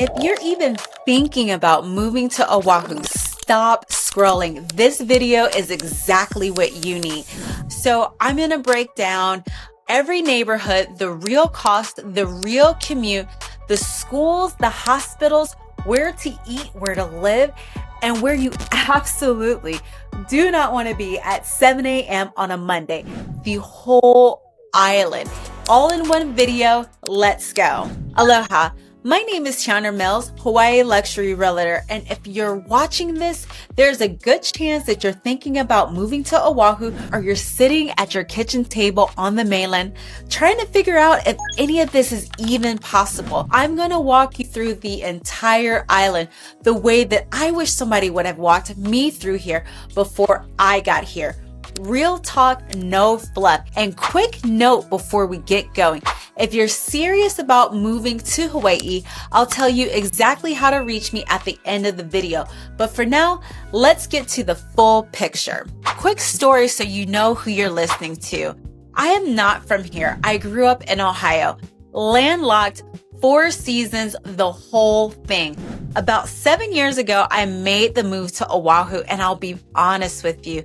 If you're even thinking about moving to Oahu, stop scrolling. This video is exactly what you need. So I'm going to break down every neighborhood, the real cost, the real commute, the schools, the hospitals, where to eat, where to live, and where you absolutely do not want to be at 7 a.m. on a Monday. The whole island, all in one video. Let's go. Aloha. My name is Tiana Mills, Hawaii Luxury Realtor, and if you're watching this, there's a good chance that you're thinking about moving to Oahu, or you're sitting at your kitchen table on the mainland trying to figure out if any of this is even possible. I'm going to walk you through the entire island the way that I wish somebody would have walked me through here before I got here. Real talk, no fluff. And quick note before we get going. If you're serious about moving to Hawaii, I'll tell you exactly how to reach me at the end of the video. But for now, let's get to the full picture. Quick story so you know who you're listening to. I am not from here. I grew up in Ohio, landlocked, 4 seasons, the whole thing. About 7 years ago, I made the move to Oahu, and I'll be honest with you,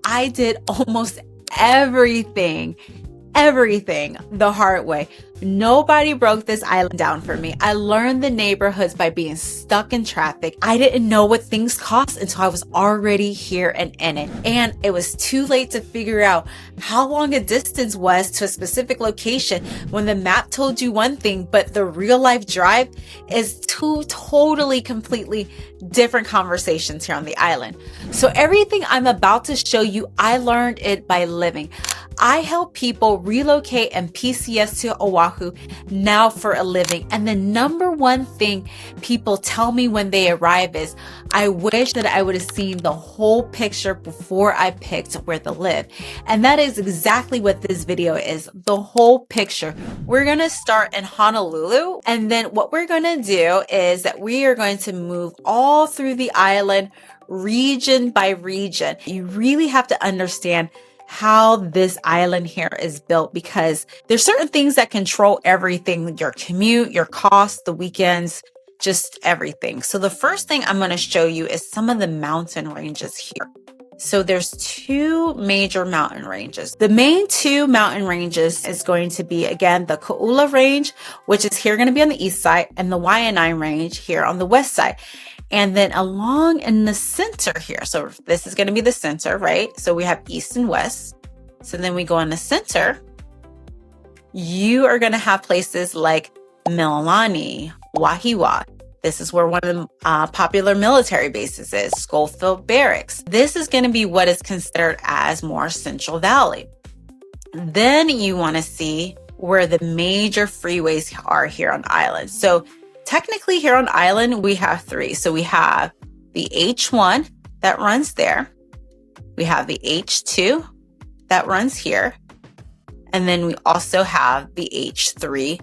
I did almost everything the hard way. Nobody broke this island down for me. I learned the neighborhoods by being stuck in traffic. I didn't know what things cost until I was already here and in it. And it was too late to figure out how long a distance was to a specific location when the map told you one thing, but the real life drive is two totally, completely different conversations here on the island. So everything I'm about to show you, I learned it by living. I help people relocate and PCS to Oahu now for a living. And the number one thing people tell me when they arrive is, I wish that I would have seen the whole picture before I picked where to live. And that is exactly what this video is, the whole picture. We're going to start in Honolulu. And then what we're going to do is that we are going to move all through the island, region by region. You really have to understand how this island here is built, because there's certain things that control everything: your commute, your cost, the weekends, just everything. So the first thing I'm going to show you is some of the mountain ranges here. So there's 2 major mountain ranges. The main 2 mountain ranges is going to be, again, the Kailua range, which is here going to be on the east side, and the Waianae range here on the west side. And then along in the center here, so this is going to be the center, right? So we have east and west. So then we go in the center. You are going to have places like Mililani, Wahiwa. This is where one of the popular military bases is, Schofield Barracks. This is going to be what is considered as more Central Valley. Then you want to see where the major freeways are here on the island. So technically here on island, we have 3. So we have the H1 that runs there. We have the H2 that runs here. And then we also have the H3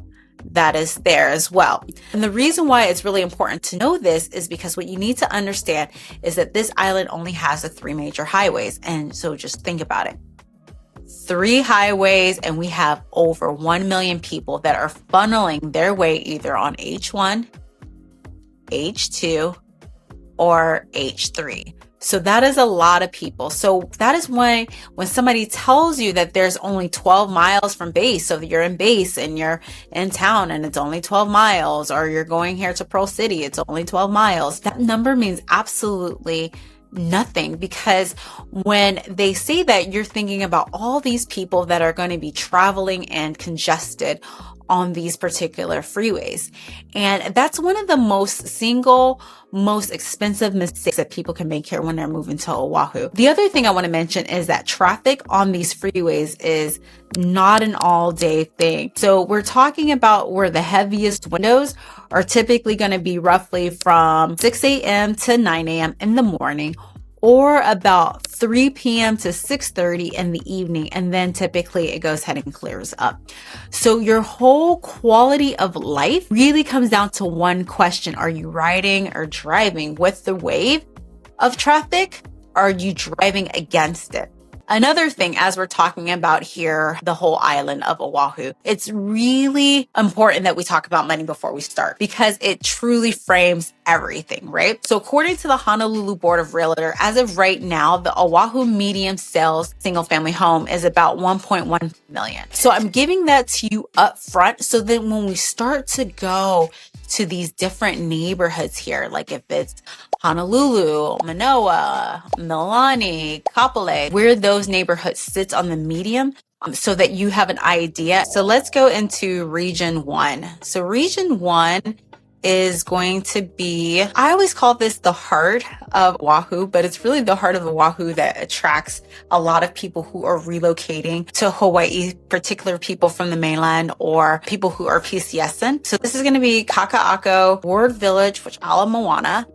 that is there as well. And the reason why it's really important to know this is because what you need to understand is that this island only has the 3 major highways. And so just think about it. 3 highways, and we have over 1 million people that are funneling their way either on H1, H2, or H3. So that is a lot of people. So that is why when somebody tells you that there's only 12 miles from base, so you're in base and you're in town and it's only 12 miles, or you're going here to Pearl City, it's only 12 miles, that number means absolutely nothing, because when they say that, you're thinking about all these people that are going to be traveling and congested on these particular freeways. And that's one of the most expensive mistakes that people can make here when they're moving to Oahu. The other thing I want to mention is that traffic on these freeways is not an all-day thing. So we're talking about where the heaviest windows are typically going to be roughly from 6 a.m. to 9 a.m. in the morning, or about 3 p.m. to 6:30 in the evening. And then typically it goes ahead and clears up. So your whole quality of life really comes down to one question. Are you riding or driving with the wave of traffic? Or are you driving against it? Another thing, as we're talking about here, the whole island of Oahu, it's really important that we talk about money before we start because it truly frames everything, right? So according to the Honolulu Board of Realtor, as of right now, the Oahu medium sales single family home is about 1.1 million. So I'm giving that to you up front. So then when we start to go to these different neighborhoods here, like if it's Honolulu, Manoa, Mililani, Kapolei, where those neighborhoods sit on the medium, so that you have an idea. So let's go into region 1. So region 1 is going to be, I always call this the heart of Oahu, but it's really the heart of Oahu that attracts a lot of people who are relocating to Hawaii, particular people from the mainland or people who are PCSing. So this is going to be Kaka'ako, Ward Village, which ala Moana.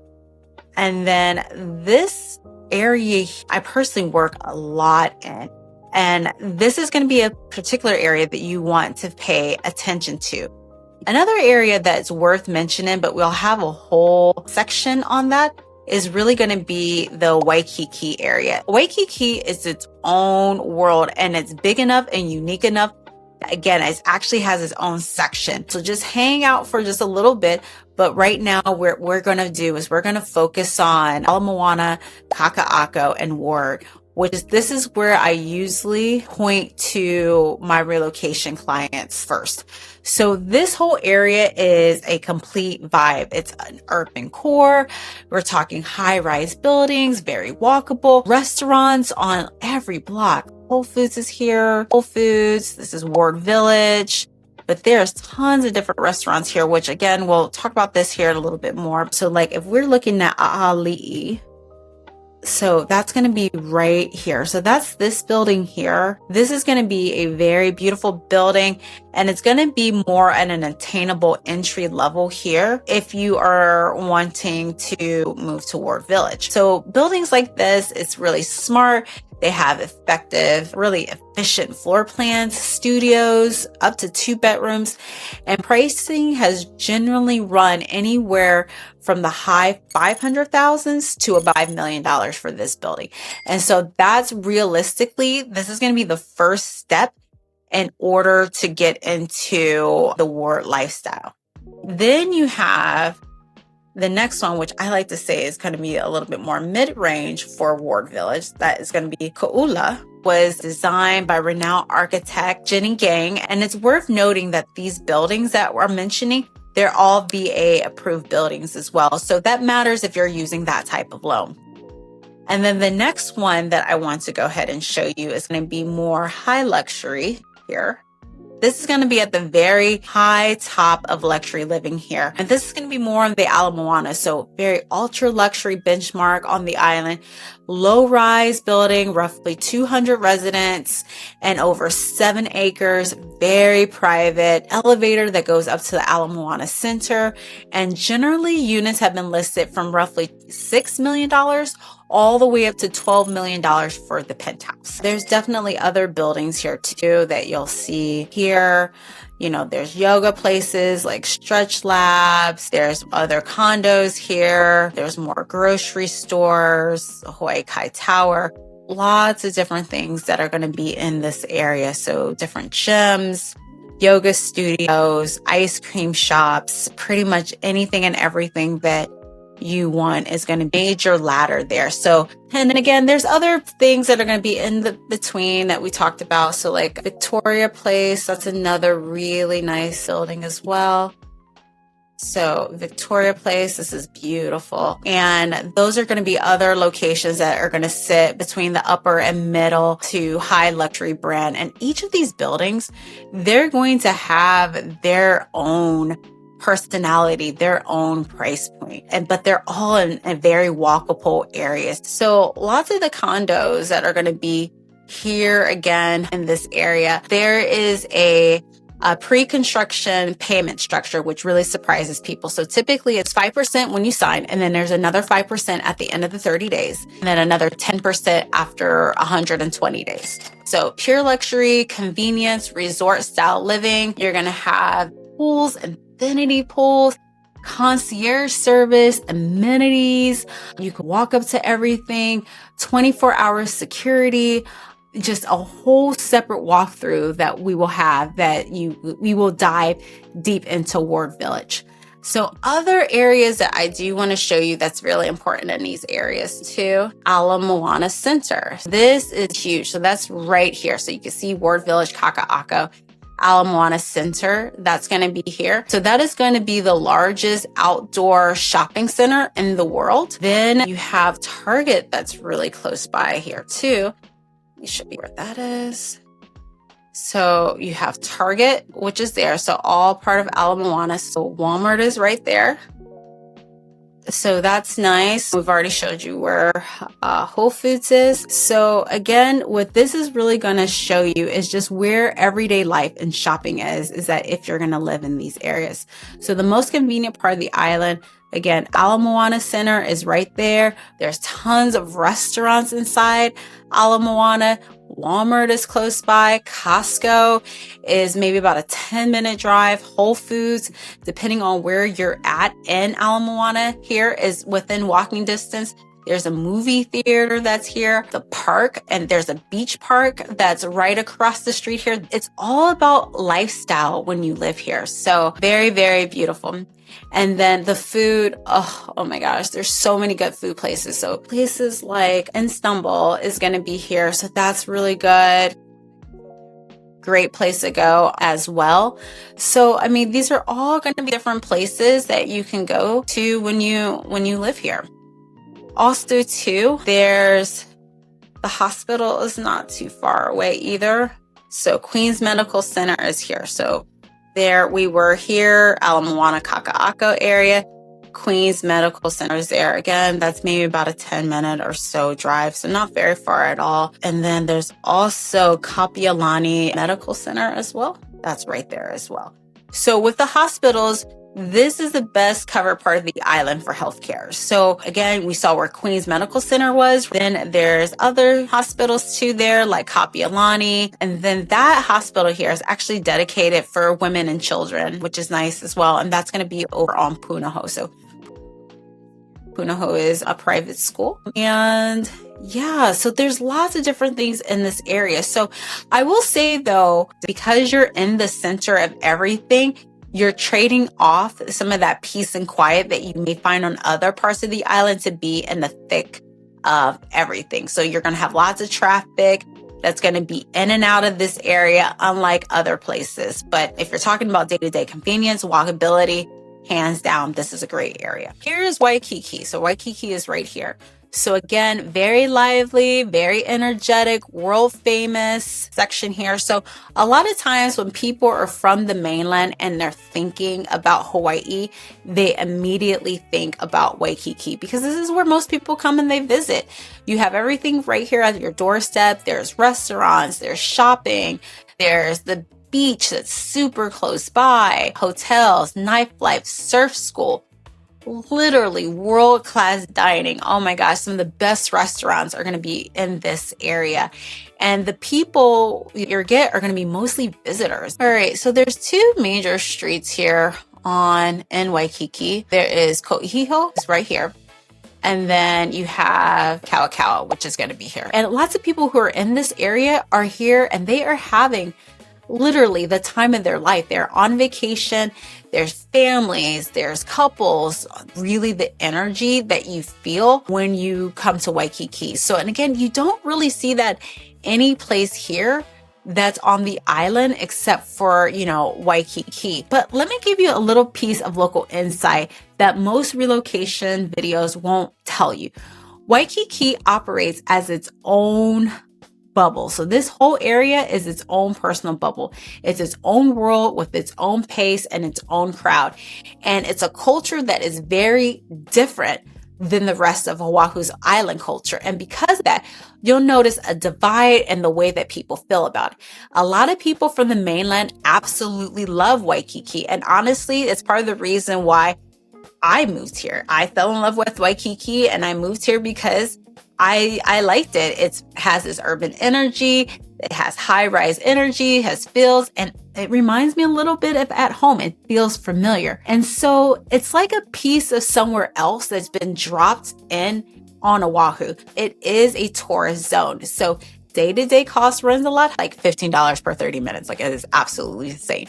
And then this area, I personally work a lot in. And this is going to be a particular area that you want to pay attention to. Another area that's worth mentioning, but we'll have a whole section on that, is really going to be the Waikiki area. Waikiki is its own world and it's big enough and unique enough. Again, it actually has its own section. So just hang out for just a little bit. But right now, what we're going to do is we're going to focus on ala Moana, Kaka'ako, and Ward, this is where I usually point to my relocation clients first. So this whole area is a complete vibe. It's an urban core. We're talking high-rise buildings, very walkable, restaurants on every block. Whole Foods is here. Whole Foods. This is Ward Village. But there's tons of different restaurants here, which again, we'll talk about this here a little bit more. So like if we're looking at A'ali'i, so that's going to be right here. So that's this building here. This is going to be a very beautiful building and it's going to be more at an attainable entry level here if you are wanting to move to Ward Village. So buildings like this, it's really smart. They have effective, really efficient floor plans, studios, up to 2 bedrooms, and pricing has generally run anywhere from the high 500,000s to about $5 million for this building. And so that's realistically, this is going to be the first step in order to get into the Ward lifestyle. Then you have the next one, which I like to say is going to be a little bit more mid-range for Ward Village. That is going to be Kailua. Was designed by renowned architect Jenny Gang. And it's worth noting that these buildings that we're mentioning, they're all VA approved buildings as well. So that matters if you're using that type of loan. And then the next one that I want to go ahead and show you is going to be more high luxury here. This is going to be at the very high top of luxury living here. And this is going to be more on the ala Moana. So very ultra luxury benchmark on the island. Low rise building, roughly 200 residents and over 7 acres. Very private elevator that goes up to the ala Moana Center. And generally units have been listed from roughly $6 million all the way up to $12 million for the penthouse. There's definitely other buildings here too that you'll see here. You know, there's yoga places like Stretch Labs. There's other condos here. There's more grocery stores, Hawaii Kai Tower. Lots of different things that are going to be in this area. So different gyms, yoga studios, ice cream shops, pretty much anything and everything that you want is going to be major ladder there. So, and then again, there's other things that are going to be in the between that we talked about. So like Victoria Place, that's another really nice building as well. So Victoria Place, this is beautiful. And those are going to be other locations that are going to sit between the upper and middle to high luxury brand. And each of these buildings, they're going to have their own personality, their own price point, but they're all in very walkable areas. So lots of the condos that are going to be here again in this area, there is a pre-construction payment structure, which really surprises people. So typically it's 5% when you sign, and then there's another 5% at the end of the 30 days, and then another 10% after 120 days. So pure luxury, convenience, resort style living. You're going to have pools and infinity pools, concierge service, amenities. You can walk up to everything, 24-hour security, just a whole separate walkthrough that we will have we will dive deep into Ward Village. So other areas that I do want to show you that's really important in these areas too, Ala Moana Center. This is huge. So that's right here. So you can see Ward Village, Kaka'ako, Ala Moana Center. That's going to be here. So that is going to be the largest outdoor shopping center in the world. Then you have Target that's really close by here too. You should be where that is. So you have Target, which is there. So all part of Ala Moana. So Walmart is right there. So that's nice. We've already showed you where Whole Foods is. So again, what this is really going to show you is just where everyday life and shopping is that if you're going to live in these areas. So the most convenient part of the island, again, Ala Moana Center is right there. There's tons of restaurants inside Ala Moana. Walmart is close by. Costco is maybe about a 10-minute drive. Whole Foods, depending on where you're at in Ala Moana, here is within walking distance. There's a movie theater that's here, the park, and there's a beach park that's right across the street here. It's all about lifestyle when you live here. So very, very beautiful. And then the food, oh my gosh, there's so many good food places. So places like Istanbul is going to be here. So that's really good. Great place to go as well. So, I mean, these are all going to be different places that you can go to when you live here. Also, too, there's the hospital is not too far away either. So Queens Medical Center is here. So there we were here, Ala Moana, Kaka'ako area. Queens Medical Center is there. Again, that's maybe about a 10-minute or so drive. So not very far at all. And then there's also Mililani Medical Center as well. That's right there as well. So with the hospitals, this is the best covered part of the island for healthcare. So again, we saw where Queens Medical Center was. Then there's other hospitals too there, like Mililani. And then that hospital here is actually dedicated for women and children, which is nice as well. And that's going to be over on Punahou. So Punahou is a private school. And yeah, so there's lots of different things in this area. So I will say though, because you're in the center of everything, you're trading off some of that peace and quiet that you may find on other parts of the island to be in the thick of everything. So you're going to have lots of traffic that's going to be in and out of this area, unlike other places. But if you're talking about day-to-day convenience, walkability, hands down, this is a great area. Here's Waikiki. So Waikiki is right here. So again, very lively, very energetic, world famous section here. So a lot of times when people are from the mainland and they're thinking about Hawaii, they immediately think about Waikiki because this is where most people come and they visit. You have everything right here at your doorstep. There's restaurants, there's shopping, there's the beach that's super close by, hotels, nightlife, surf school. Literally world-class dining. Oh my gosh, some of the best restaurants are going to be in this area. And the people you get are going to be mostly visitors. All right, so there's two major streets here in Waikiki. There is Ko'ihiho, it's right here. And then you have Kaka'ako, which is going to be here. And lots of people who are in this area are here and they are having literally the time of their life. They're on vacation. There's families, there's couples, really the energy that you feel when you come to Waikiki. So, and again, you don't really see that any place here that's on the island except for, Waikiki. But let me give you a little piece of local insight that most relocation videos won't tell you. Waikiki operates as its own bubble. So this whole area is its own personal bubble. It's its own world with its own pace and its own crowd. And it's a culture that is very different than the rest of Oahu's island culture. And because of that, you'll notice a divide in the way that people feel about it. A lot of people from the mainland absolutely love Waikiki. And honestly, it's part of the reason why I moved here. I fell in love with Waikiki and I moved here because I liked it. It has this urban energy. It has high-rise energy, has fields, and it reminds me a little bit of at home. It feels familiar. And so it's like a piece of somewhere else that's been dropped in on Oahu. It is a tourist zone. So day-to-day cost runs a lot, like $15 per 30 minutes. Like, it is absolutely insane.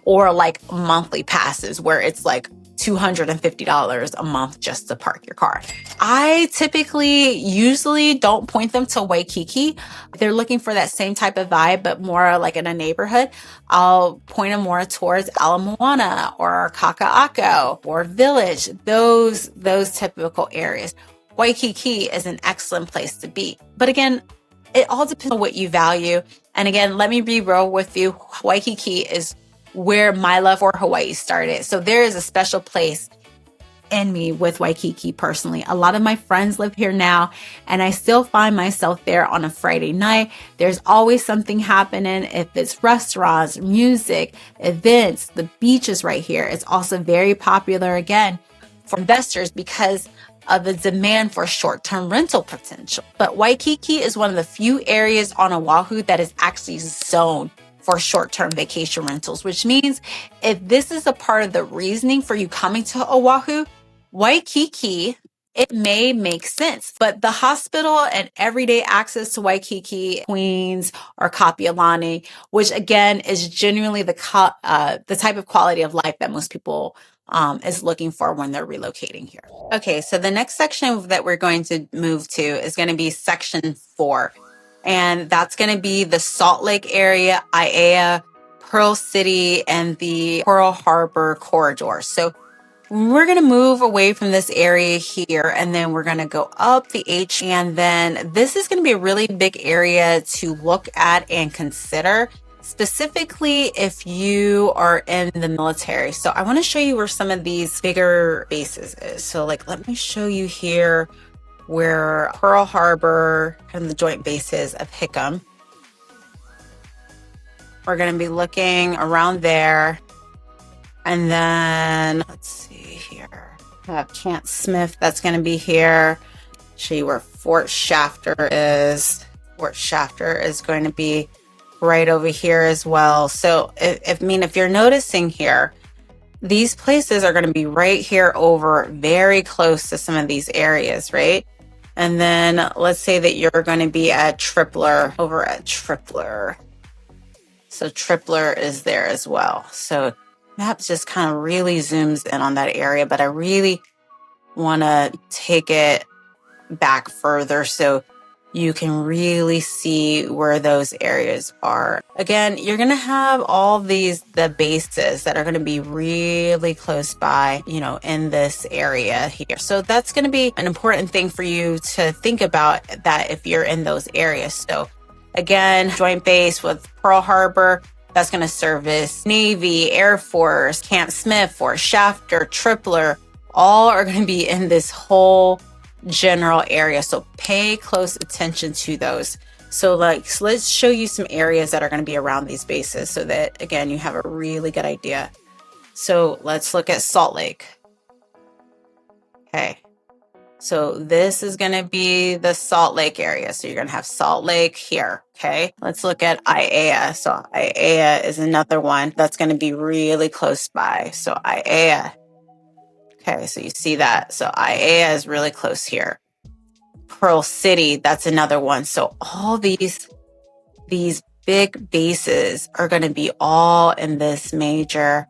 Or like monthly passes where it's like $250 a month just to park your car. I usually don't point them to Waikiki. If they're looking for that same type of vibe, but more like in a neighborhood, I'll point them more towards Moana or Kaka'ako or Village, those typical areas. Waikiki is an excellent place to be. But again, it all depends on what you value. And again, let me be real with you. Waikiki is where my love for Hawaii started. So there is a special place in me with Waikiki personally. A lot of my friends live here now, and I still find myself there on a Friday night. There's always something happening. If it's restaurants, music, events, the beach is right here. It's also very popular again for investors because of the demand for short-term rental potential. But Waikiki is one of the few areas on Oahu that is actually zoned for short-term vacation rentals, which means if this is a part of the reasoning for you coming to Oahu, Waikiki, it may make sense. But the hospital and everyday access to Waikiki, Queens, or Kapiolani, which again is genuinely the type of quality of life that most people is looking for when they're relocating here. Okay, so the next section that we're going to move to is going to be section 4. And that's going to be the Salt Lake area, Aiea, Pearl City, and the Pearl Harbor corridor. So we're going to move away from this area here, and then we're going to go up the H. And then this is going to be a really big area to look at and consider, specifically if you are in the military. So I want to show you where some of these bigger bases is. So like, let me show you here where Pearl Harbor and the joint bases of Hickam. We're going to be looking around there. And then let's see here. I have Camp Smith. That's going to be here. Show you where Fort Shafter is. Fort Shafter is going to be right over here as well. So if you're noticing here, these places are going to be right here over very close to some of these areas, right? And then let's say that you're going to be at Tripler, over at Tripler. So Tripler is there as well. So maps just kind of really zooms in on that area, but I really want to take it back further so you can really see where those areas are. Again, you're going to have all the bases that are going to be really close by, in this area here. So that's going to be an important thing for you to think about, that if you're in those areas. So again, joint base with Pearl Harbor, that's going to service Navy, Air Force, Camp Smith, Fort Shafter, Tripler, all are going to be in this whole general area. So pay close attention to those. So let's show you some areas that are going to be around these bases so that, again, you have a really good idea. So let's look at Salt Lake. Okay. So this is going to be the Salt Lake area. So you're going to have Salt Lake here. Okay. Let's look at Aiea. So Aiea is another one that's going to be really close by. So Aiea. Okay, so you see that. So Aiea is really close here. Pearl City, that's another one. So all these big bases are going to be all in these major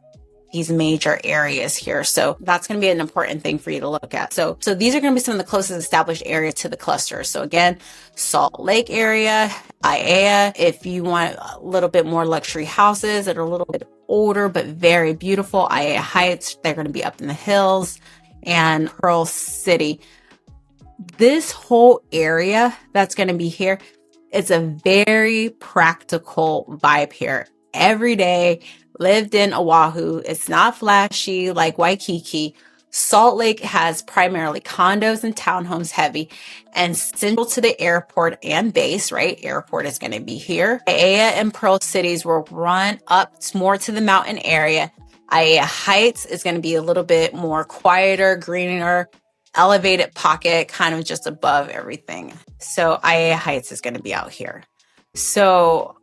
areas here. So that's going to be an important thing for you to look at. So these are going to be some of the closest established areas to the cluster. So again, Salt Lake area, Aiea. If you want a little bit more luxury houses that are a little bit older but very beautiful, Aiea Heights, they're going to be up in the hills, and Pearl City. This whole area that's going to be here, it's a very practical vibe here. Every day, lived in Oahu. It's not flashy like Waikiki. Salt Lake has primarily condos and townhomes heavy and central to the airport and base, right? Airport is going to be here. Aiea and Pearl Cities will run up more to the mountain area. Aiea Heights is going to be a little bit more quieter, greener, elevated pocket, kind of just above everything. So Aiea Heights is going to be out here. So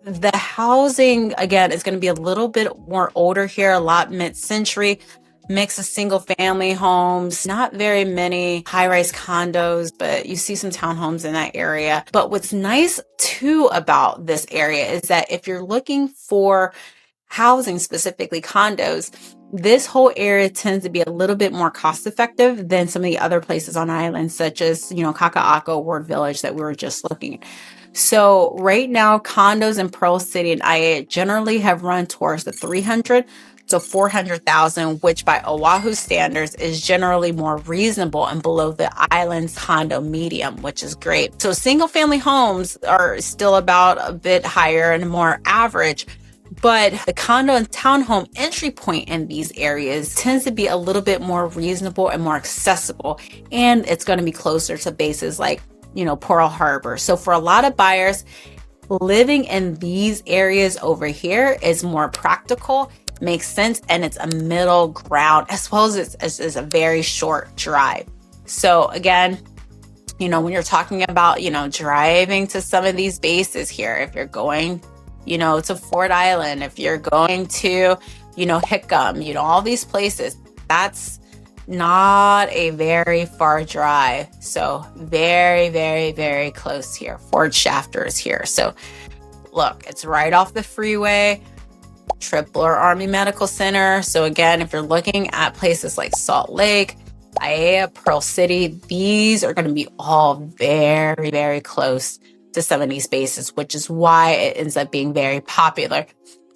the housing, again, is going to be a little bit more older here, a lot mid-century. mix of single family homes, not very many high-rise condos, but you see some townhomes in that area. But what's nice too about this area is that if you're looking for housing, specifically condos, this whole area tends to be a little bit more cost effective than some of the other places on islands, such as, Kaka'ako, Ward Village that we were just looking at. So right now, condos in Pearl City and Aiea generally have run towards the 300 to 400,000, which by Oahu standards is generally more reasonable and below the island's condo medium, which is great. So single family homes are still about a bit higher and more average, but the condo and townhome entry point in these areas tends to be a little bit more reasonable and more accessible. And it's going to be closer to bases like, Pearl Harbor. So for a lot of buyers, living in these areas over here is more practical, makes sense, and it's a middle ground, as well as it's a very short drive. So again, when you're talking about, driving to some of these bases here, if you're going, to Ford Island, if you're going to, Hickam, all these places, that's not a very far drive. So very, very, very close here. Ford Shafter is here. So look, it's right off the freeway. Tripler Army Medical Center. So again, if you're looking at places like Salt Lake, Aiea, Pearl City, these are going to be all very, very close to some of these bases, which is why it ends up being very popular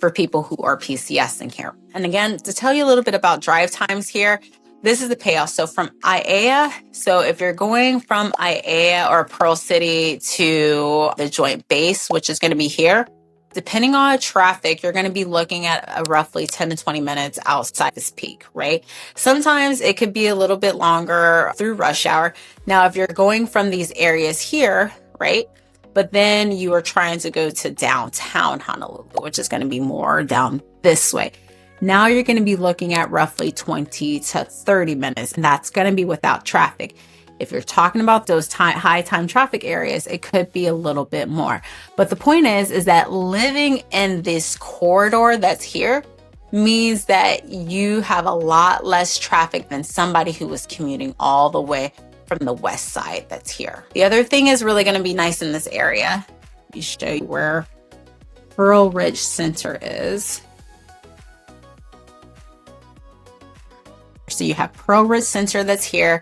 for people who are PCSing here. And again, to tell you a little bit about drive times here, this is the payoff. So from Aiea, so if you're going from Aiea or Pearl City to the joint base, which is going to be here, depending on traffic, you're going to be looking at a roughly 10 to 20 minutes outside this peak, right? Sometimes it could be a little bit longer through rush hour. Now, if you're going from these areas here, right, but then you are trying to go to downtown Honolulu, which is going to be more down this way, now you're going to be looking at roughly 20 to 30 minutes, and that's going to be without traffic. If you're talking about those high time traffic areas, it could be a little bit more. But the point is that living in this corridor that's here means that you have a lot less traffic than somebody who was commuting all the way from the west side that's here. The other thing is really going to be nice in this area. Let me show you where Pearl Ridge Center is. So you have Pearl Ridge Center that's here,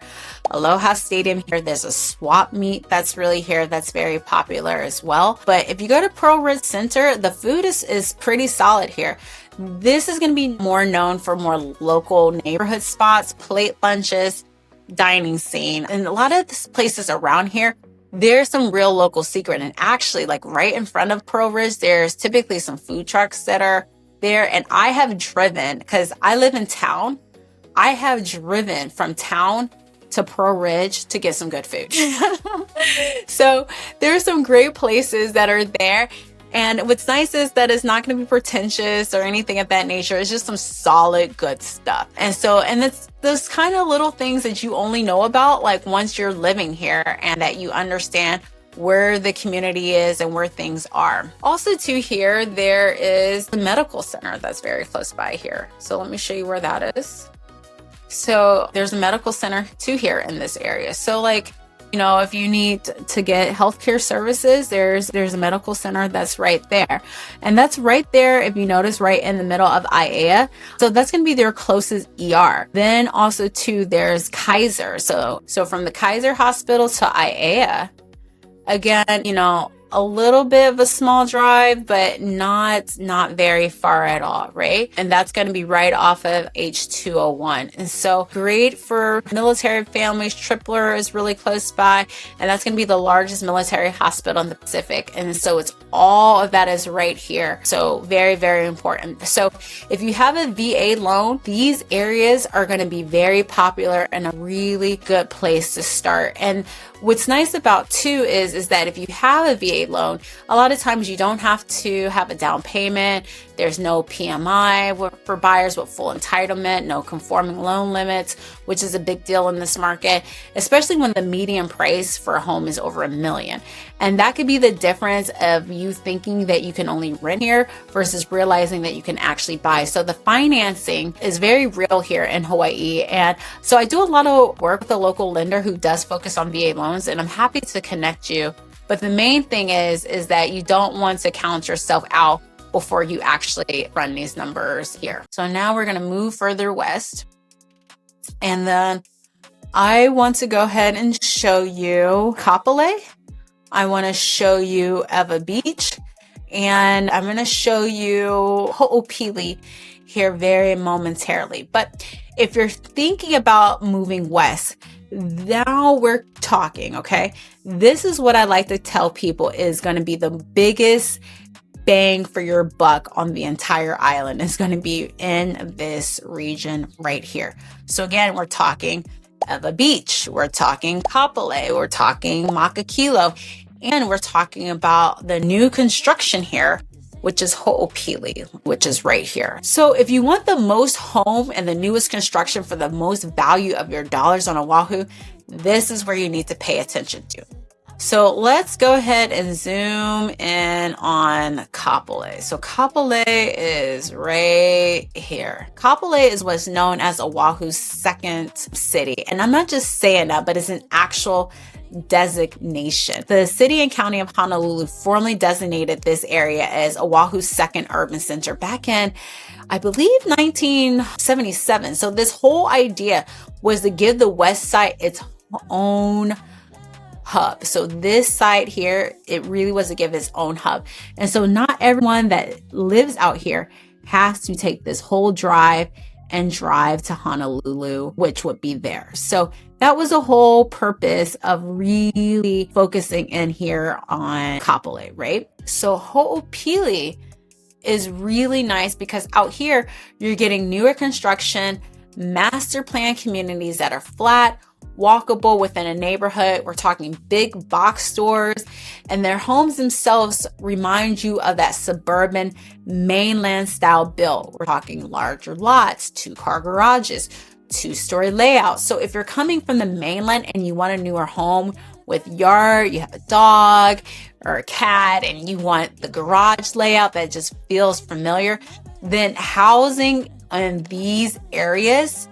Aloha Stadium here. There's a swap meet that's really here. That's very popular as well. But if you go to Pearl Ridge Center, the food is pretty solid here. This is going to be more known for more local neighborhood spots, plate lunches, dining scene. And a lot of these places around here, there's some real local secret. And actually, like right in front of Pearl Ridge, there's typically some food trucks that are there. And I have driven, because I live in town, I have driven from town to Pearl Ridge to get some good food. So there's some great places that are there. And what's nice is that it's not going to be pretentious or anything of that nature. It's just some solid, good stuff. And it's those kind of little things that you only know about, like once you're living here, and that you understand where the community is and where things are. Also too, here, there is the medical center that's very close by here. So let me show you where that is. So there's a medical center too here in this area. So like, if you need to get healthcare services, there's a medical center that's right there. And that's right there, if you notice, right in the middle of Aiea. So that's going to be their closest ER. Then also too, there's Kaiser. So from the Kaiser Hospital to Aiea, again, a little bit of a small drive, but not very far at all, right? And that's going to be right off of H201. And so great for military families. Tripler is really close by, and that's going to be the largest military hospital in the Pacific. And so it's all of that is right here. So very, very important. So if you have a VA loan, these areas are going to be very popular and a really good place to start. And what's nice about too is that if you have a VA loan, a lot of times you don't have to have a down payment. There's no PMI for buyers with full entitlement, no conforming loan limits, which is a big deal in this market, especially when the median price for a home is over $1 million. And that could be the difference of you thinking that you can only rent here versus realizing that you can actually buy. So the financing is very real here in Hawaii. And so I do a lot of work with a local lender who does focus on VA loans, and I'm happy to connect you. But the main thing is that you don't want to count yourself out before you actually run these numbers here. So now we're going to move further west. And then I want to go ahead and show you Kapolei. I want to show you Ewa Beach. And I'm going to show you Ho'opili here very momentarily. But if you're thinking about moving west, now we're talking, okay? This is what I like to tell people is going to be the biggest bang for your buck on the entire island. Is going to be in this region right here. So again, we're talking Ewa Beach, we're talking Kapolei, we're talking Makakilo, and we're talking about the new construction here, which is Ho'opili, which is right here. So if you want the most home and the newest construction for the most value of your dollars on Oahu, this is where you need to pay attention to. So let's go ahead and zoom in on Kapolei. So Kapolei is right here. Kapolei is what's known as Oahu's second city. And I'm not just saying that, but it's an actual designation. The city and county of Honolulu formally designated this area as Oahu's second urban center back in, I believe, 1977. So this whole idea was to give the west side its own hub. So this side here, it really was to give its own hub. And so not everyone that lives out here has to take this whole drive and drive to Honolulu, which would be there. So that was a whole purpose of really focusing in here on Kapolei, right? So Ho'opili is really nice because out here, you're getting newer construction, master plan communities that are flat, walkable within a neighborhood. We're talking big box stores, and their homes themselves remind you of that suburban mainland style build. We're talking larger lots, 2-car garages, 2-story layouts. So if you're coming from the mainland and you want a newer home with yard, you have a dog or a cat, and you want the garage layout that just feels familiar, then housing in these areas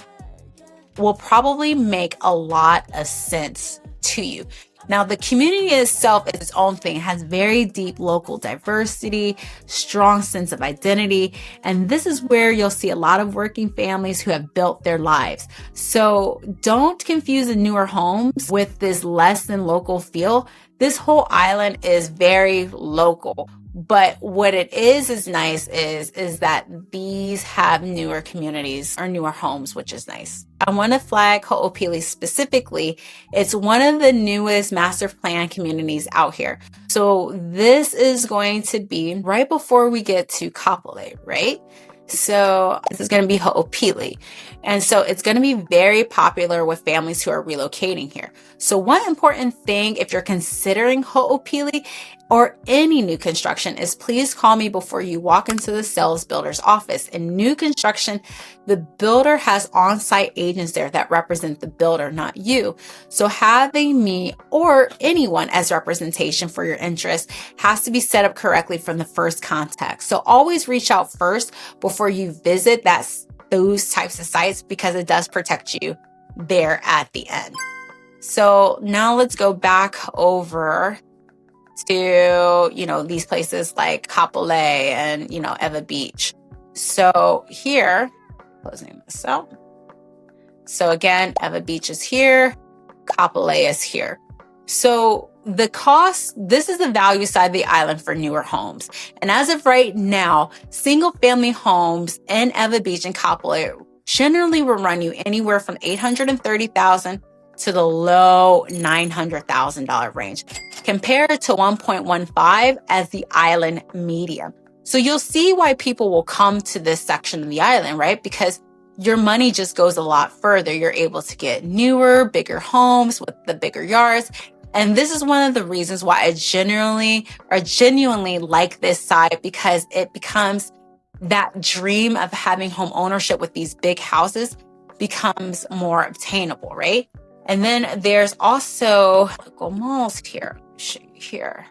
will probably make a lot of sense to you. Now, the community itself is its own thing. It has very deep local diversity, strong sense of identity, and this is where you'll see a lot of working families who have built their lives. So don't confuse the newer homes with this less than local feel. This whole island is very local. But what it is nice is that these have newer communities or newer homes, which is nice. I want to flag Ho'opili specifically. It's one of the newest master plan communities out here. So this is going to be right before we get to Kapolei, right? So this is going to be Ho'opili. And so it's going to be very popular with families who are relocating here. So one important thing, if you're considering Ho'opili or any new construction, is please call me before you walk into the sales builder's office. In new construction, the builder has on-site agents there that represent the builder, not you. So having me or anyone as representation for your interest has to be set up correctly from the first contact. So always reach out first before you visit those types of sites, because it does protect you there at the end. So now let's go back over to, these places like Kapolei and, Ewa Beach. So here, closing this out. So again, Ewa Beach is here, Kapolei is here. So the cost, this is the value side of the island for newer homes. And as of right now, single family homes in Ewa Beach and Kapolei generally will run you anywhere from $830,000 to the low $900,000 range, compared to 1.15 as the island median. So you'll see why people will come to this section of the island, right? Because your money just goes a lot further. You're able to get newer, bigger homes with the bigger yards. And this is one of the reasons why I genuinely like this side, because it becomes that dream of having home ownership with these big houses becomes more obtainable, right? And then there's also local malls here. Show you here.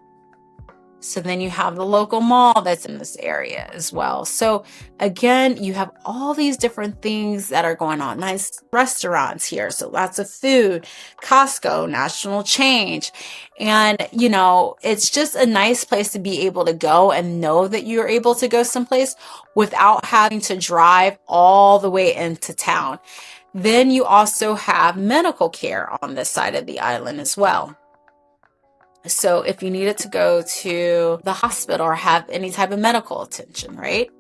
So then you have the local mall that's in this area as well. So again, you have all these different things that are going on. Nice restaurants here. So lots of food, Costco, National Change. And, you know, it's just a nice place to be able to go and know that you're able to go someplace without having to drive all the way into town. Then you also have medical care on this side of the island as well. So if you needed to go to the hospital or have any type of medical attention, right?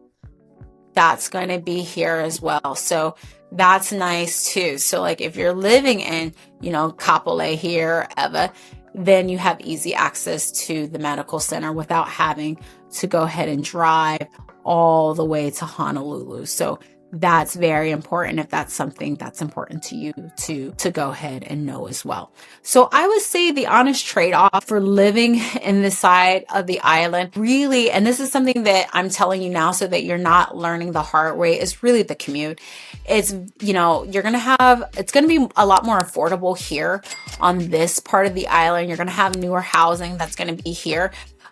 That's going to be here as well. So that's nice too. So like if you're living in, you know, Kapolei here, Ewa, then you have easy access to the medical center without having to go ahead and drive all the way to Honolulu. So that's very important if that's something that's important to you to go ahead and know as well. So I would say the honest trade-off for living in this side of the island really, and this is something that I'm telling you now so that you're not learning the hard way, is really the commute. It's, you know, it's going to be a lot more affordable here on this part of the island. You're going to have newer housing that's going to be here.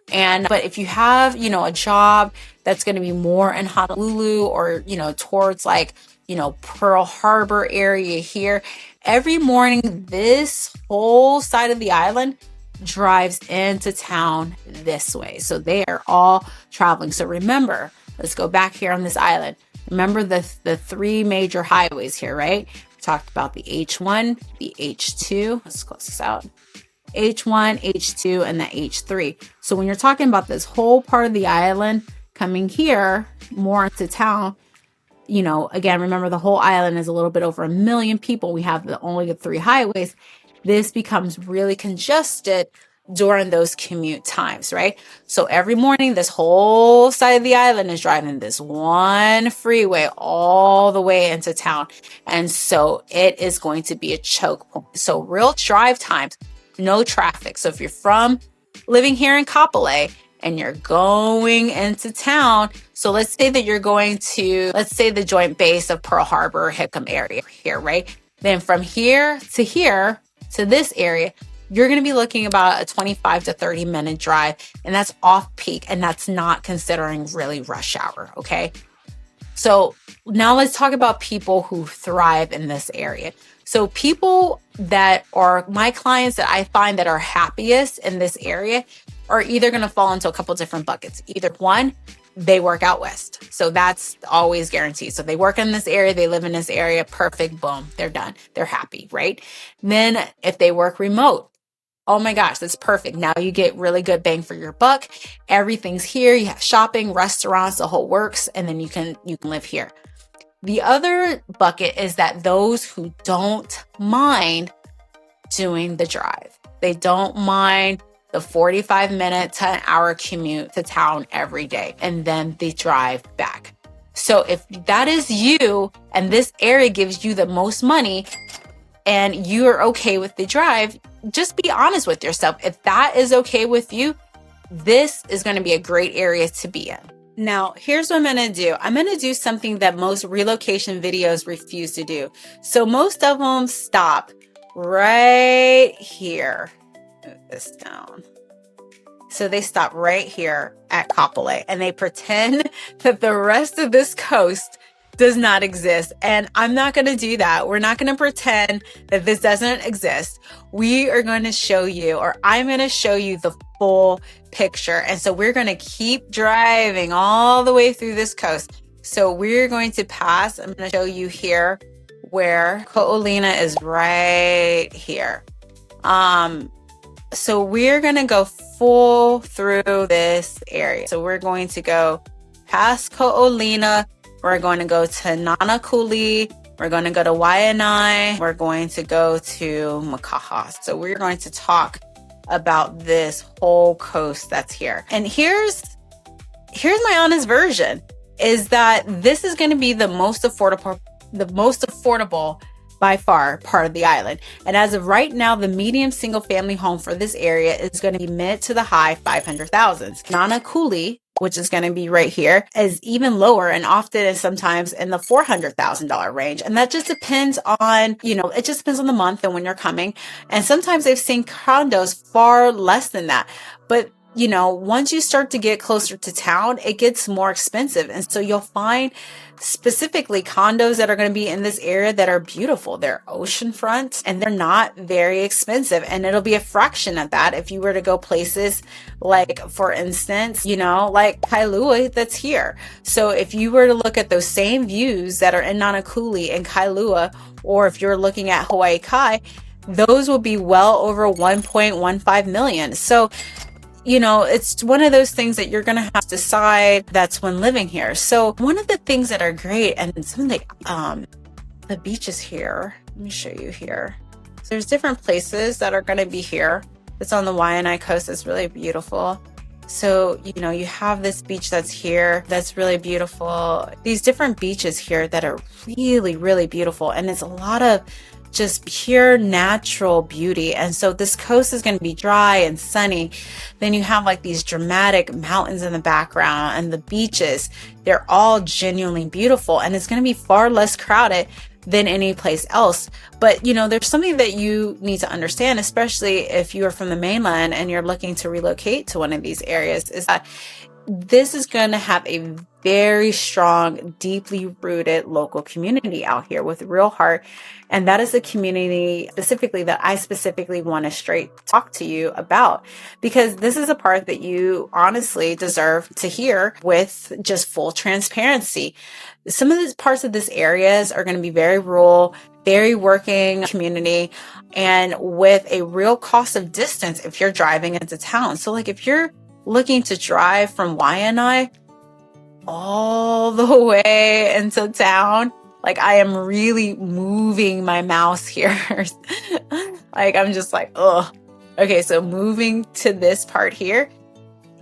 But if you have, you know, a job that's going to be more in Honolulu or, you know, towards like, you know, Pearl Harbor area here, every morning, this whole side of the island drives into town this way. So they are all traveling. So remember, let's go back here on this island. Remember the three major highways here, right? We talked about the H1, the H2. Let's close this out. H1, H2, and the H3. So when you're talking about this whole part of the island coming here more into town, you know, again, remember the whole island is a little bit over 1 million people. We have only the three highways. This becomes really congested during those commute times, right? So every morning, this whole side of the island is driving this one freeway all the way into town. And so it is going to be a choke point. So real drive times, no traffic. So if you're living here in Kapolei and you're going into town, so let's say that you're going to, let's say the joint base of Pearl Harbor, Hickam area here, right? Then from here to this area, you're going to be looking about a 25 to 30 minute drive, and that's off peak, and that's not considering really rush hour, okay? So now let's talk about people who thrive in this area. So people that are my clients that I find that are happiest in this area are either going to fall into a couple different buckets. Either one, they work out west. So that's always guaranteed. So they work in this area, they live in this area, perfect, boom, they're done. They're happy, right? Then if they work remote, oh my gosh, that's perfect. Now you get really good bang for your buck. Everything's here. You have shopping, restaurants, the whole works, and then you can live here. The other bucket is that those who don't mind doing the drive. They don't mind the 45-minute to an hour commute to town every day, and then they drive back. So if that is you and this area gives you the most money and you are okay with the drive, just be honest with yourself. If that is okay with you, this is going to be a great area to be in. Now, here's what I'm going to do. I'm going to do something that most relocation videos refuse to do. So most of them stop right here. Move this down. So they stop right here at Kapolei and they pretend that the rest of this coast does not exist. And I'm not going to do that. We're not going to pretend that this doesn't exist. We are going to show you, or I'm going to show you the full picture. And so we're going to keep driving all the way through this coast. So we're going to pass, I'm going to show you here where Ko'olina is right here. So we're going to go full through this area. So we're going to go past Ko'olina. We're going to go to Nanakuli. We're going to go to Waianae. We're going to go to Makaha. So we're going to talk about this whole coast that's here. And here's my honest version, is that this is going to be the most affordable by far part of the island. And as of right now, the medium single family home for this area is going to be mid to the high 500,000s. Nanakuli which is going to be right here, is even lower and often is sometimes in the $400,000 range. And that just depends on, it just depends on the month and when you're coming. And sometimes I've seen condos far less than that. But once you start to get closer to town, it gets more expensive. And so you'll find specifically condos that are going to be in this area that are beautiful. They're oceanfront and they're not very expensive. And it'll be a fraction of that if you were to go places like, for instance, like Kailua that's here. So if you were to look at those same views that are in Nanakuli and Kailua, or if you're looking at Hawaii Kai, those will be well over 1.15 million. So it's one of those things that you're going to have to decide that's when living here. So one of the things that are great, and some of the beaches here, let me show you here. So there's different places that are going to be here. It's on the Waianae coast. It's really beautiful. So, you have this beach that's here. That's really beautiful. These different beaches here that are really, really beautiful. And it's a lot of just pure natural beauty. And so this coast is going to be dry and sunny. Then you have like these dramatic mountains in the background and the beaches. They're all genuinely beautiful, and it's going to be far less crowded than any place else. But there's something that you need to understand, especially if you are from the mainland and you're looking to relocate to one of these areas, is that this is going to have a very strong, deeply rooted local community out here with real heart. And that is the community specifically that I specifically want to straight talk to you about, because this is a part that you honestly deserve to hear with just full transparency. Some of the parts of this areas are going to be very rural, very working community, and with a real cost of distance if you're driving into town. So like if you're looking to drive from Waianae all the way into town, like I am really moving my mouse here. Like I'm just like, oh, okay. So moving to this part here,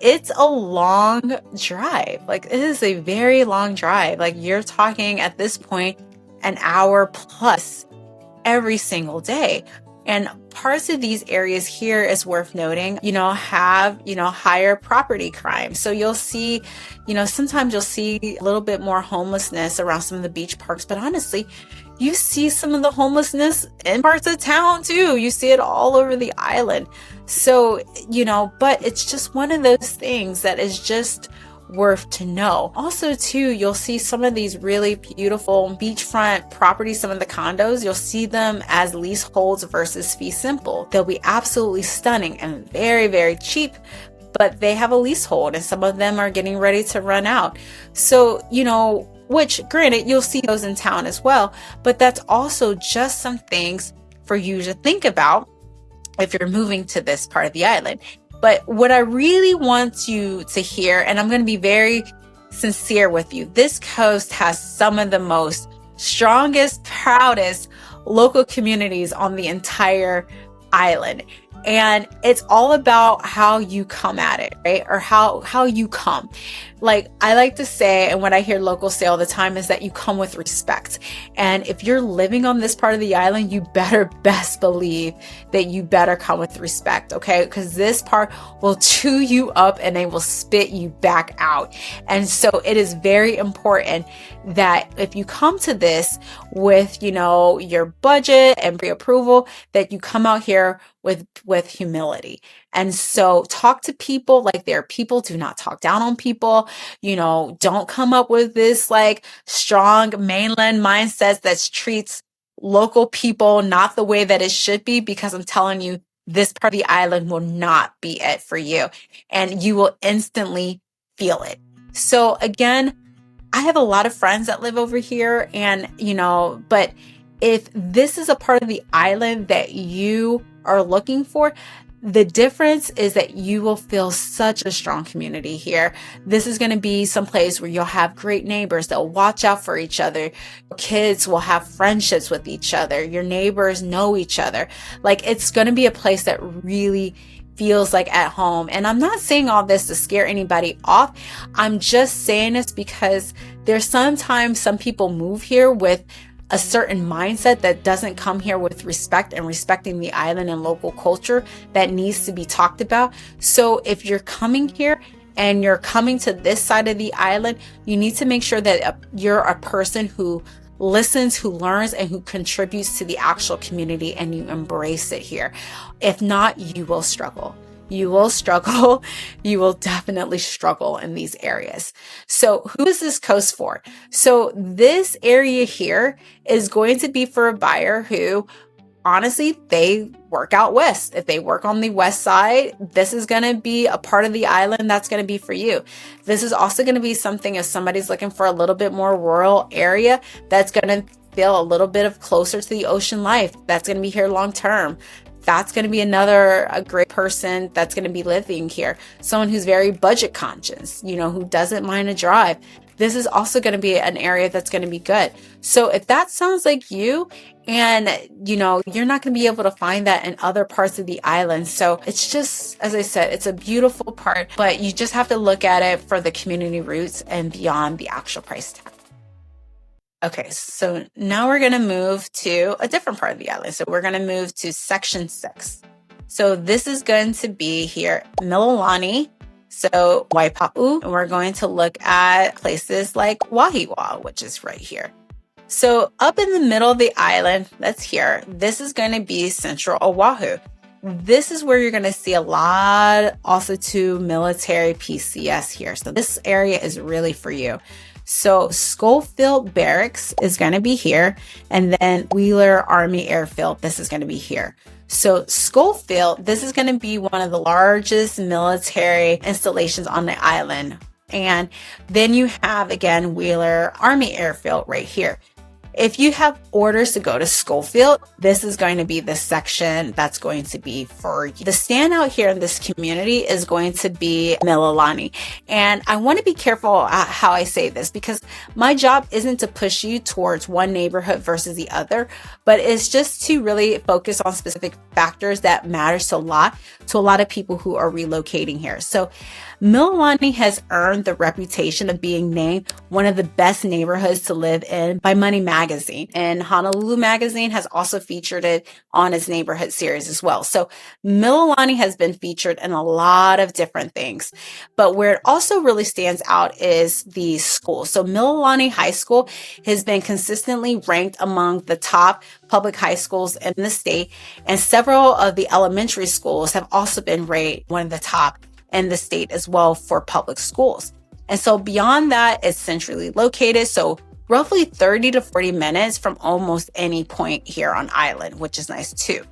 it's a long drive. Like it is a very long drive. Like you're talking at this point, an hour plus every single day. And parts of these areas here is worth noting, have, higher property crime. So you'll see, sometimes you'll see a little bit more homelessness around some of the beach parks, but honestly, you see some of the homelessness in parts of town too. You see it all over the island. So, but it's just one of those things that is just worth to know. Also too, you'll see some of these really beautiful beachfront properties, some of the condos, you'll see them as leaseholds versus fee simple. They'll be absolutely stunning and very, very cheap, but they have a leasehold and some of them are getting ready to run out. So, which granted, you'll see those in town as well, but that's also just some things for you to think about if you're moving to this part of the island. But what I really want you to hear, and I'm going to be very sincere with you, this coast has some of the most strongest, proudest local communities on the entire island. And it's all about how you come at it, right? Or how you come. Like I like to say, and what I hear locals say all the time is that you come with respect. And if you're living on this part of the island, you better best believe that you better come with respect, okay? Because this part will chew you up and they will spit you back out. And so it is very important that if you come to this with, your budget and pre-approval, that you come out here with humility. And so talk to people like they're people. Do not talk down on people. Don't come up with this like strong mainland mindset that treats local people not the way that it should be, because I'm telling you, this part of the island will not be it for you. And you will instantly feel it. So again, I have a lot of friends that live over here and, but if this is a part of the island that you are looking for, the difference is that you will feel such a strong community here. This is going to be some place where you'll have great neighbors that will watch out for each other. Kids will have friendships with each other. Your neighbors know each other. Like it's going to be a place that really feels like at home. And I'm not saying all this to scare anybody off. I'm just saying this because there's sometimes some people move here with a certain mindset that doesn't come here with respect and respecting the island and local culture that needs to be talked about. So if you're coming here and you're coming to this side of the island, you need to make sure that you're a person who listens, who learns, and who contributes to the actual community, and you embrace it here. If not, you will struggle. You will struggle. You will definitely struggle in these areas. So who is this coast for? So this area here is going to be for a buyer who, honestly, they work out west. If they work on the west side, this is going to be a part of the island that's going to be for you. This is also going to be something if somebody's looking for a little bit more rural area that's going to feel a little bit of closer to the ocean life. That's going to be here long term. That's going to be a great person that's going to be living here. Someone who's very budget conscious, who doesn't mind a drive. This is also going to be an area that's going to be good. So if that sounds like you, and you're not going to be able to find that in other parts of the island. So it's just, as I said, it's a beautiful part, but you just have to look at it for the community roots and beyond the actual price tag. Okay, so now we're going to move to a different part of the island. So we're going to move to section 6. So this is going to be here, Mililani, so Waipahu, and we're going to look at places like Wahiwa, which is right here. So up in the middle of the island, that's here, this is going to be central Oahu. This is where you're going to see a lot also to military PCS here. So this area is really for you. So Schofield Barracks is going to be here, and then Wheeler Army Airfield, this is going to be here. So Schofield, this is going to be one of the largest military installations on the island. And then you have, again, Wheeler Army Airfield right here. If you have orders to go to Schofield, this is going to be the section that's going to be for you. The standout here in this community is going to be Mililani. And I want to be careful how I say this, because my job isn't to push you towards one neighborhood versus the other, but it's just to really focus on specific factors that matters to a lot of people who are relocating here. So Mililani has earned the reputation of being named one of the best neighborhoods to live in by Money Magazine, and Honolulu Magazine has also featured it on its neighborhood series as well. So Mililani has been featured in a lot of different things, but where it also really stands out is the school. So Mililani High School has been consistently ranked among the top public high schools in the state, and several of the elementary schools have also been rated one of the top in the state as well for public schools. And so beyond that, it's centrally located, so roughly 30 to 40 minutes from almost any point here on island, which is nice too.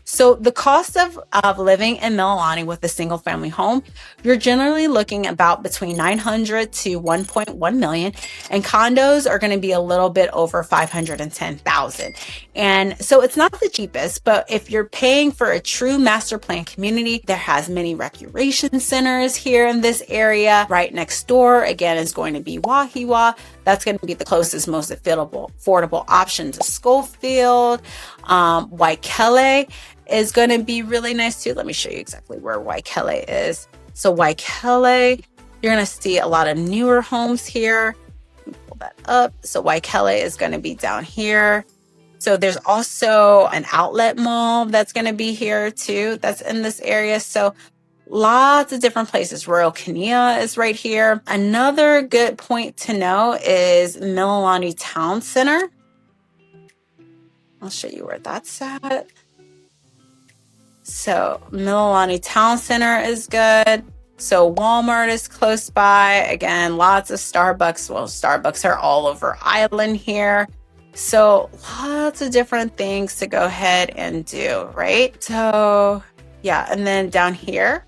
So the cost of living in Mililani with a single family home, you're generally looking about between $900 to $1.1 million, and condos are going to be a little bit over $510,000. And so it's not the cheapest, but if you're paying for a true master plan community, there has many recreation centers here in this area. Right next door, again, is going to be Wahiwa. That's going to be the closest, most affordable option to Schofield. Waikiki is going to be really nice too. Let me show you exactly where Waikiki is. So Waikiki, you're going to see a lot of newer homes here. Pull that up. So Waikiki is going to be down here. So there's also an outlet mall that's going to be here too. That's in this area. So lots of different places. Royal Kaneohe is right here. Another good point to know is Mililani Town Center. I'll show you where that's at. So Mililani Town Center is good. So Walmart is close by. Again, lots of Starbucks. Well, Starbucks are all over island here. So lots of different things to go ahead and do, right? So yeah, and then down here,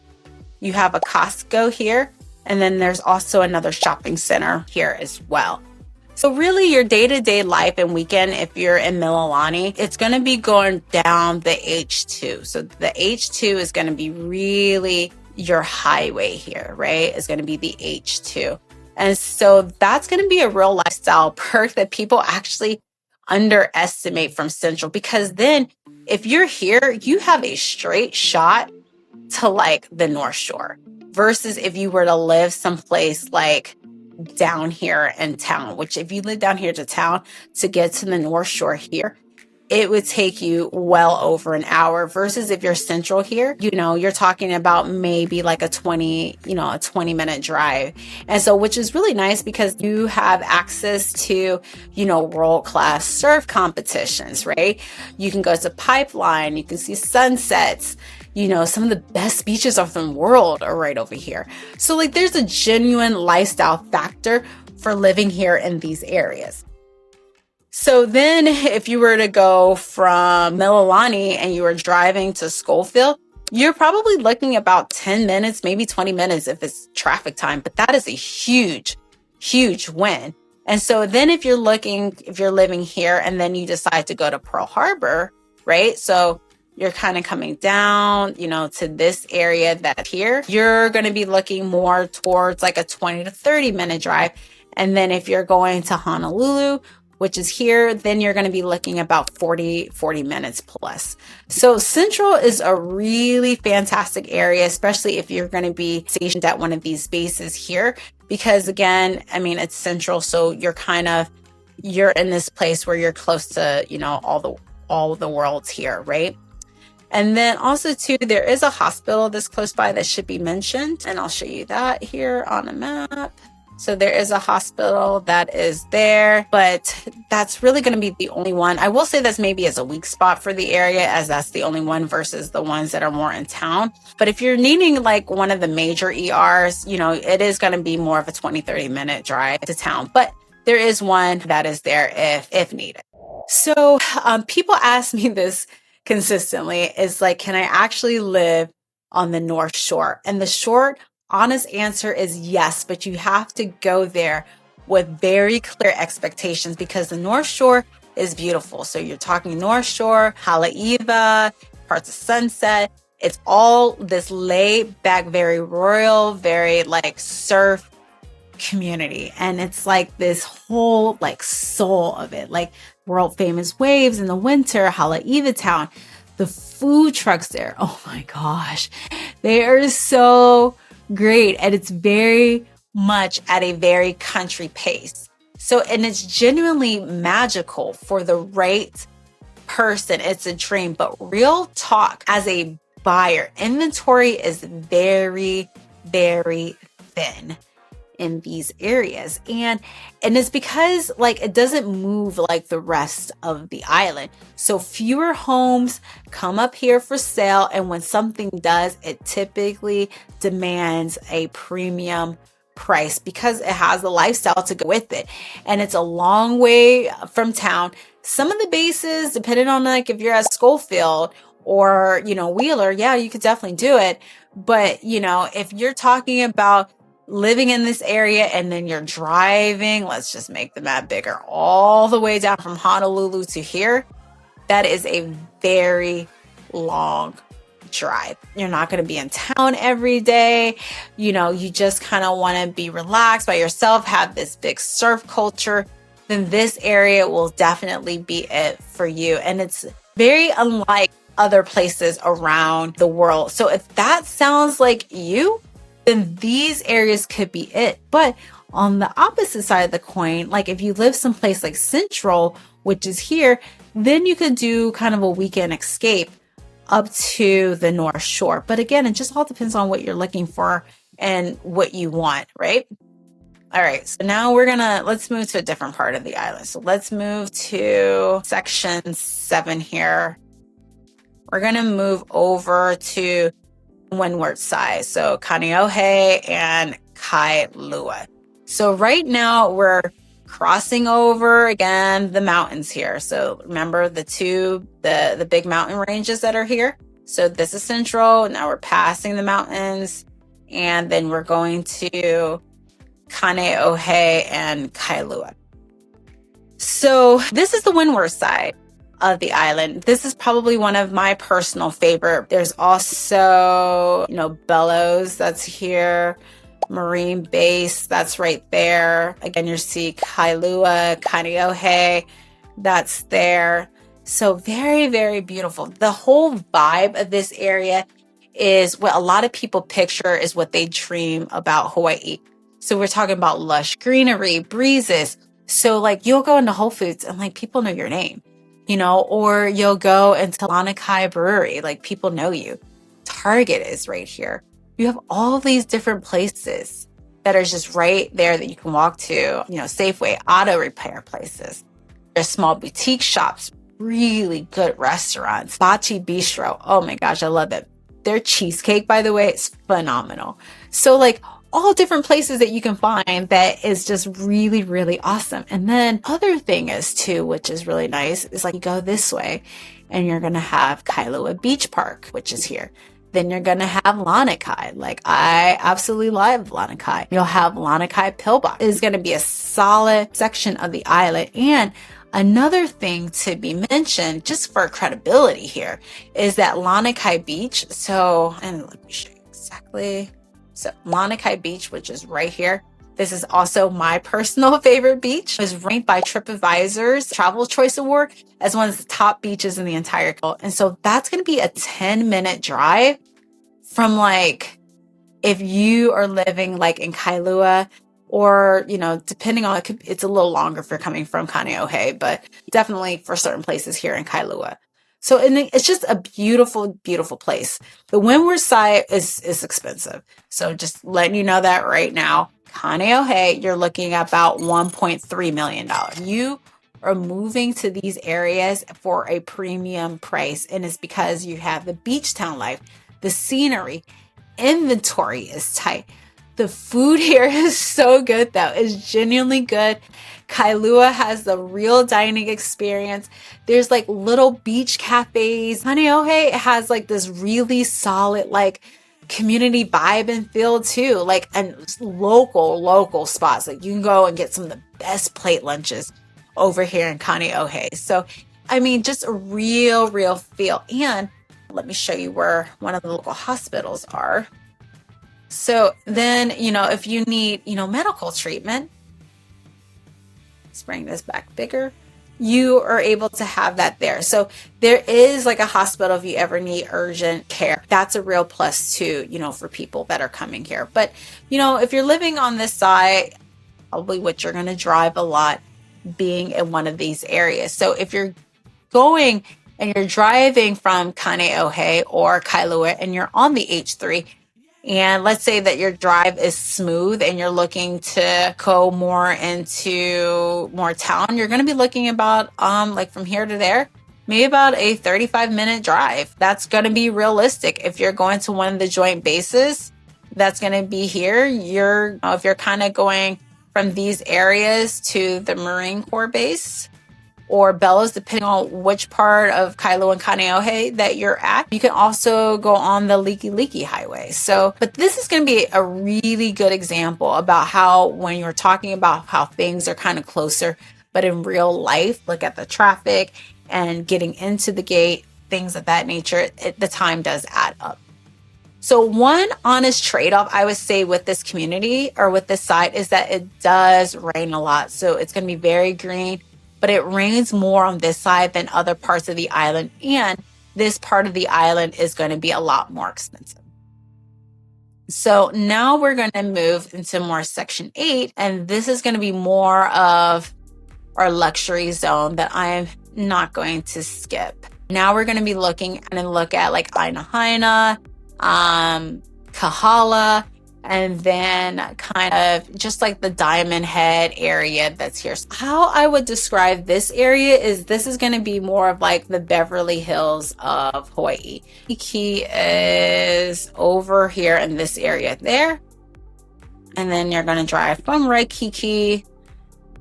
you have a Costco here. And then there's also another shopping center here as well. So really your day-to-day life and weekend, if you're in Mililani, it's going to be going down the H2. So the H2 is going to be really your highway here, right? It's going to be the H2. And so that's going to be a real lifestyle perk that people actually underestimate from Central, because then if you're here, you have a straight shot to like the North Shore versus if you were to live someplace like down here in town, which if you live down here to town to get to the North Shore here, it would take you well over an hour versus if you're central here, you're talking about maybe like a 20-minute drive. And so, which is really nice because you have access to, world-class surf competitions, right? You can go to Pipeline, you can see sunsets, some of the best beaches of the world are right over here. So like there's a genuine lifestyle factor for living here in these areas. So then if you were to go from Mililani and you were driving to Schofield, you're probably looking about 10 minutes, maybe 20 minutes if it's traffic time, but that is a huge, huge win. And so then if you're living here and then you decide to go to Pearl Harbor, right? So you're kind of coming down, to this area that's here, you're going to be looking more towards like a 20 to 30 minute drive. And then if you're going to Honolulu, which is here, then you're going to be looking about 40 minutes plus. So Central is a really fantastic area, especially if you're going to be stationed at one of these bases here, because again, it's Central. So you're in this place where you're close to, all the worlds here, right? And then also too, there is a hospital that's close by that should be mentioned. And I'll show you that here on a map. So there is a hospital that is there, but that's really going to be the only one. I will say that's maybe as a weak spot for the area, as that's the only one versus the ones that are more in town. But if you're needing like one of the major ERs, it is going to be more of a 20-30 minute drive to town. But there is one that is there if needed. So people ask me this consistently, is like, can I actually live on the North Shore? And the short honest answer is yes, but you have to go there with very clear expectations because the North Shore is beautiful. So you're talking North Shore, Haleiwa, parts of Sunset. It's all this laid back, very royal, very like surf community. And it's like this whole like soul of it, like world famous waves in the winter, Haleiwa town, the food trucks there. Oh my gosh, they are so great. And it's very much at a very country pace. So, and it's genuinely magical for the right person. It's a dream, but real talk, as a buyer, inventory is very, very thin in these areas. And it's because like it doesn't move like the rest of the island. So fewer homes come up here for sale. And when something does, it typically demands a premium price because it has the lifestyle to go with it. And it's a long way from town. Some of the bases, depending on like if you're at Schofield or, Wheeler, yeah, you could definitely do it. But, if you're talking about living in this area and then you're driving, let's just make the map bigger, all the way down from Honolulu to here, that is a very long drive. You're not going to be in town every day. You just kind of want to be relaxed by yourself, have this big surf culture, then this area will definitely be it for you. And it's very unlike other places around the world. So if that sounds like you, then these areas could be it. But on the opposite side of the coin, like if you live someplace like Central, which is here, then you could do kind of a weekend escape up to the North Shore. But again, it just all depends on what you're looking for and what you want, right? All right, so now let's move to a different part of the island. So let's move to section 7 here. We're gonna move over to windward side, so Kaneohe and Kailua. So right now we're crossing over again the mountains here. So remember the big mountain ranges that are here. So this is Central. Now we're passing the mountains, and then we're going to Kaneohe and Kailua. So this is the windward side of the island. This is probably one of my personal favorite. There's also, Bellows, that's here. Marine Base, that's right there. Again, you see Kailua, Kaneohe, that's there. So very, very beautiful. The whole vibe of this area is what a lot of people picture is what they dream about Hawaii. So we're talking about lush greenery, breezes. So like you'll go into Whole Foods and like people know your name. or you'll go into Lanakai Brewery, like people know you. Target is right here. You have all these different places that are just right there that you can walk to, Safeway, auto repair places. There's small boutique shops, really good restaurants, Bachi Bistro. Oh my gosh, I love it. Their cheesecake, by the way, is phenomenal. So like all different places that you can find that is just really, really awesome. And then other thing is too, which is really nice, is like you go this way and you're going to have Kailua Beach Park, which is here. Then you're going to have Lanakai. Like I absolutely love Lanakai. You'll have Lanakai Pillbox. It's going to be a solid section of the island. And another thing to be mentioned, just for credibility here, is that Lanakai Beach. And let me show you exactly. So Lanakai Beach, which is right here. This is also my personal favorite beach. It was ranked by TripAdvisor's Travel Choice Award as one of the top beaches in the entire world. And so that's going to be a 10-minute drive from like, if you are living like in Kailua, or, depending on, it's a little longer if you're coming from Kaneohe, but definitely for certain places here in Kailua. So it's just a beautiful, beautiful place. The windward side is expensive. So just letting you know that right now. Kaneohe, you're looking at about $1.3 million. You are moving to these areas for a premium price. And it's because you have the beach town life, the scenery, inventory is tight. The food here is so good though. It's genuinely good. Kailua has the real dining experience. There's like little beach cafes. Kaneohe has like this really solid like community vibe and feel too, like and local spots. Like you can go and get some of the best plate lunches over here in Kaneohe. So I mean, just a real feel. And let me show you where one of the local hospitals are. So then, if you need, medical treatment, let's bring this back bigger, you are able to have that there. So there is like a hospital if you ever need urgent care. That's a real plus too, for people that are coming here. But, if you're living on this side, probably what you're going to drive a lot being in one of these areas. So if you're going and you're driving from Kaneohe or Kailua and you're on the H3, and let's say that your drive is smooth and you're looking to go more into more town, you're going to be looking about, like from here to there, maybe about a 35-minute drive. That's going to be realistic. If you're going to one of the joint bases, that's going to be here. If you're kind of going from these areas to the Marine Corps base, or Bellows, depending on which part of Kailua and Kaneohe that you're at. You can also go on the Leaky Highway. But this is going to be a really good example about how when you're talking about how things are kind of closer, but in real life, look at the traffic and getting into the gate, things of that nature, the time does add up. So one honest trade-off I would say with this community or with this site is that it does rain a lot. So it's going to be very green, but it rains more on this side than other parts of the island. And this part of the island is going to be a lot more expensive. So now we're going to move into more section 8. And this is going to be more of our luxury zone that I'm not going to skip. Now we're going to be looking at like Aina, Kahala, and then kind of just like the Diamond Head area that's here. So how I would describe this area is this is going to be more of like the Beverly Hills of Hawaii. Waikiki is over here in this area there. And then you're going to drive from Waikiki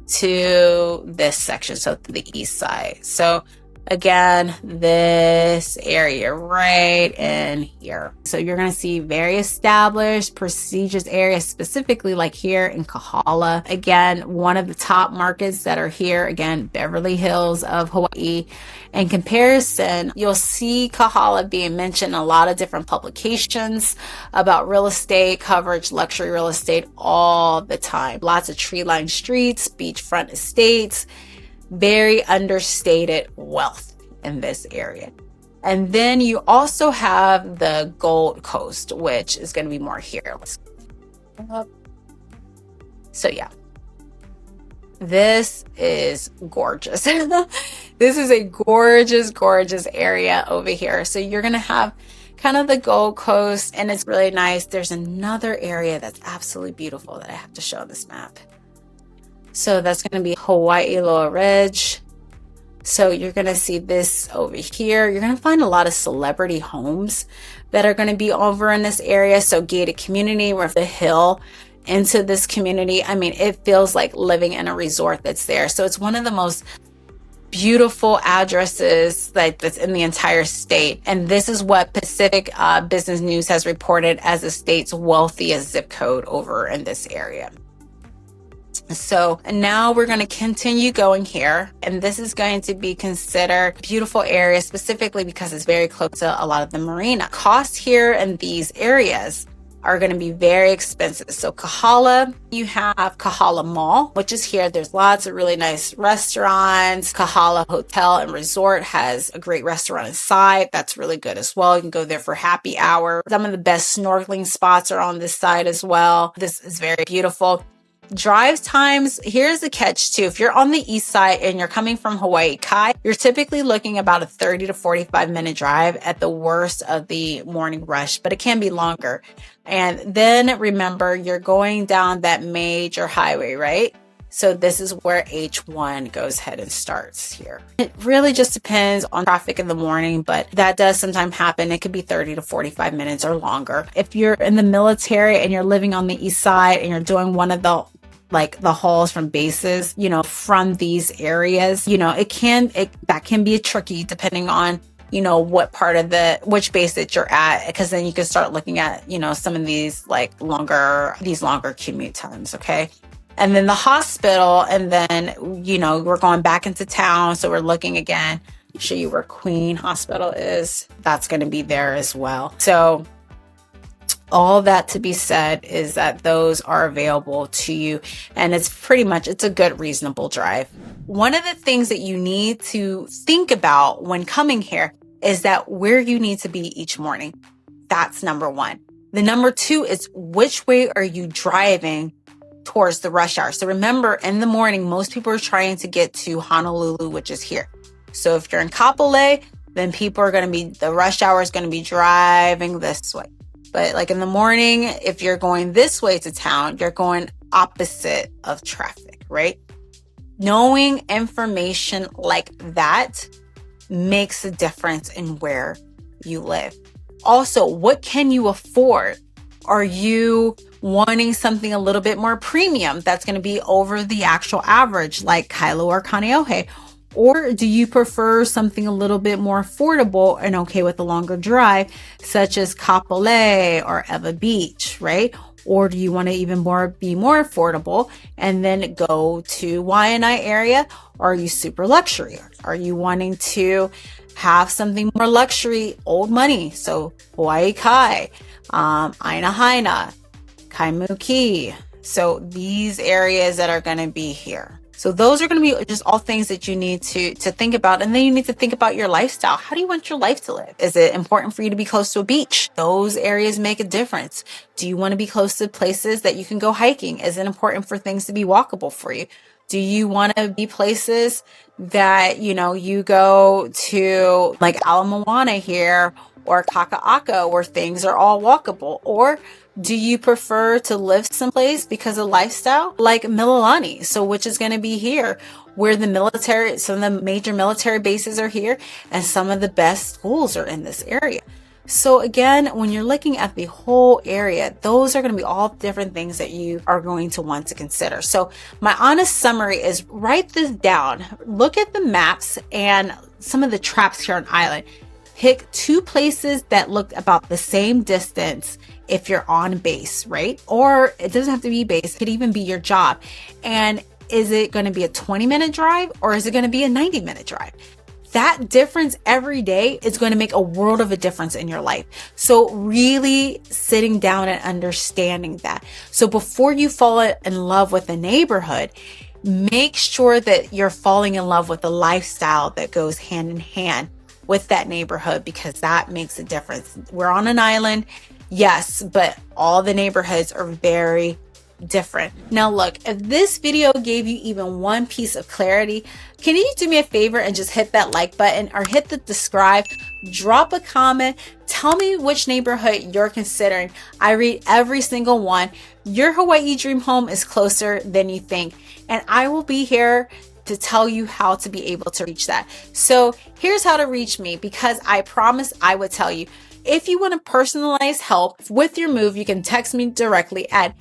to this section, so to the east side. So again, this area right in here. So you're going to see very established, prestigious areas, specifically like here in Kahala. Again, one of the top markets that are here, again, Beverly Hills of Hawaii. In comparison, you'll see Kahala being mentioned in a lot of different publications about real estate coverage, luxury real estate all the time. Lots of tree-lined streets, beachfront estates, very understated wealth in this area. And then you also have the Gold Coast, which is going to be more here. Let's go up. So yeah. This is gorgeous. This is a gorgeous, gorgeous area over here. So you're going to have kind of the Gold Coast, and it's really nice. There's another area that's absolutely beautiful that I have to show on this map. So that's going to be Hawaii Lower Ridge. So you're going to see this over here. You're going to find a lot of celebrity homes that are going to be over in this area. So gated community, we're the hill into this community. I mean, it feels like living in a resort that's there. So it's one of the most beautiful addresses that's in the entire state. And this is what Pacific Business News has reported as the state's wealthiest zip code over in this area. So now we're going to continue going here, and this is going to be considered a beautiful area specifically because it's very close to a lot of the marina. Costs here in these areas are going to be very expensive. So Kahala, you have Kahala Mall, which is here. There's lots of really nice restaurants. Kahala Hotel and Resort has a great restaurant inside. That's really good as well. You can go there for happy hour. Some of the best snorkeling spots are on this side as well. This is very beautiful. Drive times, here's the catch too. If you're on the east side and you're coming from Hawaii Kai, you're typically looking about a 30 to 45 minute drive at the worst of the morning rush, but it can be longer. And then remember, you're going down that major highway, right? So this is where H1 goes ahead and starts here. It really just depends on traffic in the morning, but that does sometimes happen. It could be 30 to 45 minutes or longer. If you're in the military and you're living on the east side and you're doing one of the hauls from bases, from these areas, that can be tricky depending on, what part of which base that you're at, because then you can start looking at, some of these longer commute times. Okay. And then the hospital, and then, we're going back into town. So we're looking again, show you where Queen Hospital is. That's going to be there as well. So all that to be said is that those are available to you, and it's a good, reasonable drive. One of the things that you need to think about when coming here is that where you need to be each morning. That's number one. The number two is which way are you driving towards the rush hour. So remember, in the morning, most people are trying to get to Honolulu, which is here. So if you're in Kapolei, then the rush hour is going to be driving this way. But in the morning, if you're going this way to town, you're going opposite of traffic, right? Knowing information like that makes a difference in where you live. Also, what can you afford? Are you wanting something a little bit more premium that's going to be over the actual average, like Kailua or Kaneohe? Or do you prefer something a little bit more affordable and okay with a longer drive, such as Kapolei or Ewa Beach, right? Or do you want to be more affordable and then go to Waianae area? Or are you super luxury? Are you wanting to have something more luxury, old money? So Hawaii Kai, Aina Haina, Kaimuki. So these areas that are going to be here. So those are going to be just all things that you need to think about. And then you need to think about your lifestyle. How do you want your life to live? Is it important for you to be close to a beach? Those areas make a difference. Do you want to be close to places that you can go hiking? Is it important for things to be walkable for you? Do you want to be places that, you go to like Moana here or Kaka'ako where things are all walkable? Or do you prefer to live someplace because of lifestyle like Mililani? So which is going to be here where some of the major military bases are here and some of the best schools are in this area. So again, when you're looking at the whole area, those are going to be all different things that you are going to want to consider. So my honest summary is write this down, look at the maps and some of the traps here on island. Pick two places that look about the same distance if you're on base, right? Or it doesn't have to be base, it could even be your job. And is it going to be a 20-minute drive or is it going to be a 90-minute drive? That difference every day is going to make a world of a difference in your life. So really sitting down and understanding that. So before you fall in love with a neighborhood, make sure that you're falling in love with the lifestyle that goes hand in hand with that neighborhood, because that makes a difference. We're on an island, yes, but all the neighborhoods are very, different. Now look, if this video gave you even one piece of clarity, can you do me a favor and just hit that like button or hit the subscribe, drop a comment, tell me which neighborhood you're considering. I read every single one. Your Hawaii dream home is closer than you think, and I will be here to tell you how to be able to reach that. So here's how to reach me, because I promised I would tell you. If you want to personalize help with your move, you can text me directly at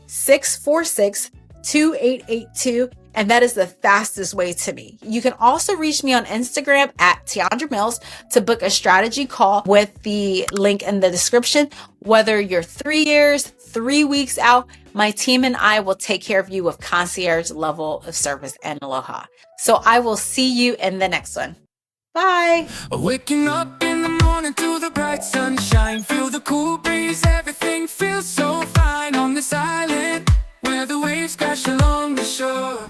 808-646-2882, and that is the fastest way to me. You can also reach me on Instagram at Tiana Mills to book a strategy call with the link in the description. Whether you're 3 years, 3 weeks out, my team and I will take care of you with concierge level of service and aloha. So I will see you in the next one. Bye. Waking up in the morning to the bright sunshine, feel the cool breeze, everything feels so fine on this island where the waves crash along the shore.